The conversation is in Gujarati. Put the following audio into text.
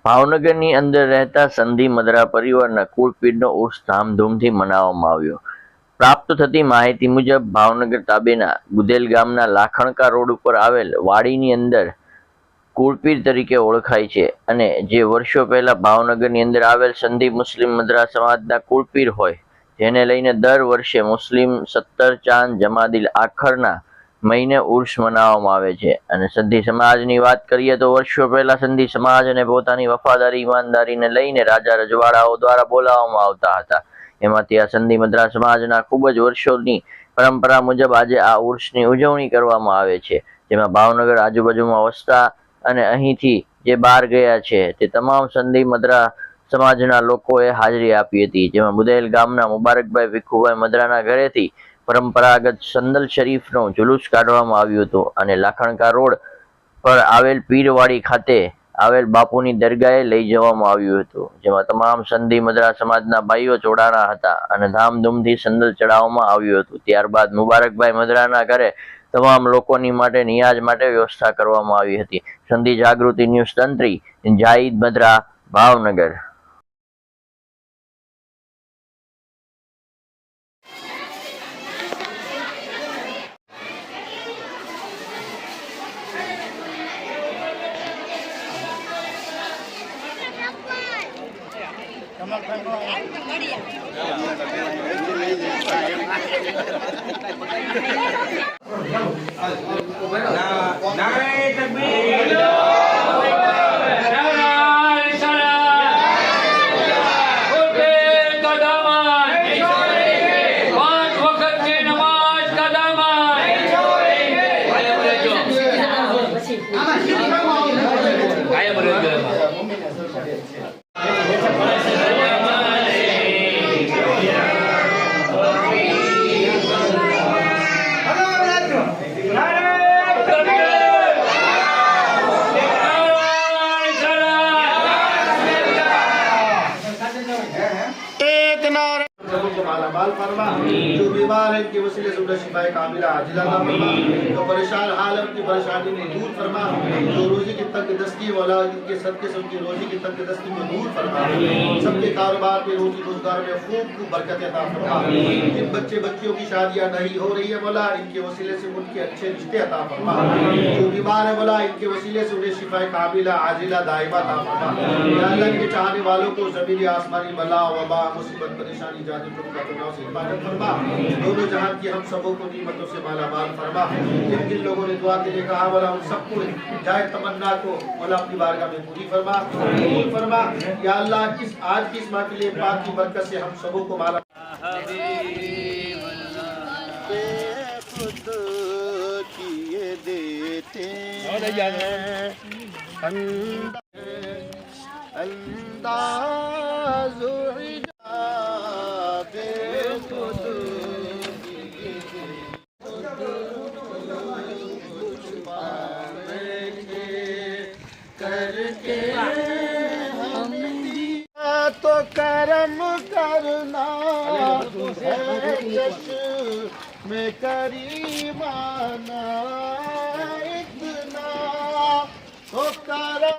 ભાવનગરની અંદર રહેતા સંધી મદરા પરિવારના કુળપીરનો ઉર્સ ધામધૂમથી મનાવવામાં આવ્યો. પ્રાપ્ત થતી માહિતી મુજબ ભાવનગર તાબેના ગુદેલ ગામના લાખણકા રોડ ઉપર આવેલ વાડીની અંદર કુળપીર તરીકે ઓળખાય છે અને જે વર્ષો પહેલા ભાવનગરની અંદર આવેલ સંધી મુસ્લિમ મદરા સમાજના કુળપીર હોય, જેને લઈને દર વર્ષે મુસ્લિમ 17 ચાંદ જમાદિલ આખરના મહિને ઉર્સ મનાવવામાં આવે છે. અને સંધી સમાજની વાત કરીએ તો વર્ષો પહેલા સંધી સમાજને પોતાની વફાદારી ઈમાનદારીને લઈને રાજા રજવાડાઓ દ્વારા બોલાવવામાં આવતા હતા. એમાંથી આ સંધી મદરા સમાજના ખૂબ જ વર્ષોની પરંપરા મુજબ આજે આ ઉર્સની ઉજવણી કરવામાં આવે છે, જેમાં ભાવનગર આજુબાજુમાં વસતા અને અહીંથી જે બહાર ગયા છે તે તમામ સંધી મદરા સમાજના લોકોએ હાજરી આપી હતી, જેમાં બુદેલ ગામના મુબારકભાઈ ભીખુભાઈ મદરાના ઘરેથી પરંપરાગત સંદલ શરીફનો જુલુસ કાઢવામાં આવ્યું હતું અને લાખણકા રોડ પર આવેલ પીરવાડી ખાતે આવેલ બાપુની દરગાહે લઈ જવામાં આવ્યું હતું, જેમાં તમામ સંધી મદરા સમાજના ભાઈઓ જોડાણા હતા અને ધામધૂમથી સંદલ ચડાવવામાં આવ્યું હતું. ત્યારબાદ મુબારકભાઈ મદરાના ઘરે તમામ લોકોની માટે નિયાજ માટે વ્યવસ્થા કરવામાં આવી હતી. સંધી જાગૃતિ ન્યૂઝ તંત્રી જાહિદ મદરા, ભાવનગર. जो बीमार है इनके वसीले से उन्हें शिफाए कामिला आजिला अता फरमा, जो परेशान हाल है उनकी परेशानी को दूर फरमा, जो रोजी की तंगदस्ती वाला इनके सदके से उनकी रोजी की तंगदस्ती को दूर फरमा, सबके कारोबार में रोजी रोजगार में खूब बरकत अता फरमा, जिन बच्चे बच्चियों की शादियां नहीं हो रही है मौला इनके वसीले से उनके अच्छे रिश्ते अता फरमा, जो बीमार है मौला इनके वसीले से उन्हें शिफाए कामिला आजिला दायमा अता फरमा, या अल्लाह इनके चाहने वालों को ज़मीनी आसमानी बला वबा मुसीबत परेशानी जाने से हिफाजत फरमा, दोनों जहान की हम सबों को नियमतों से माला माल फरमा। जिन जिन लोगों ने दुआ के लिए कहा वाला उन सबको जाए तमन्ना को मौला अपनी बारगाह में पूरी फरमा, कबूल फरमा। या अल्लाह इस आज की इस महफिल पाक की बरकत से हम सबों को माला किए देते अंदाज़ करके हम तो करम करना में करीमाना इतना तो करम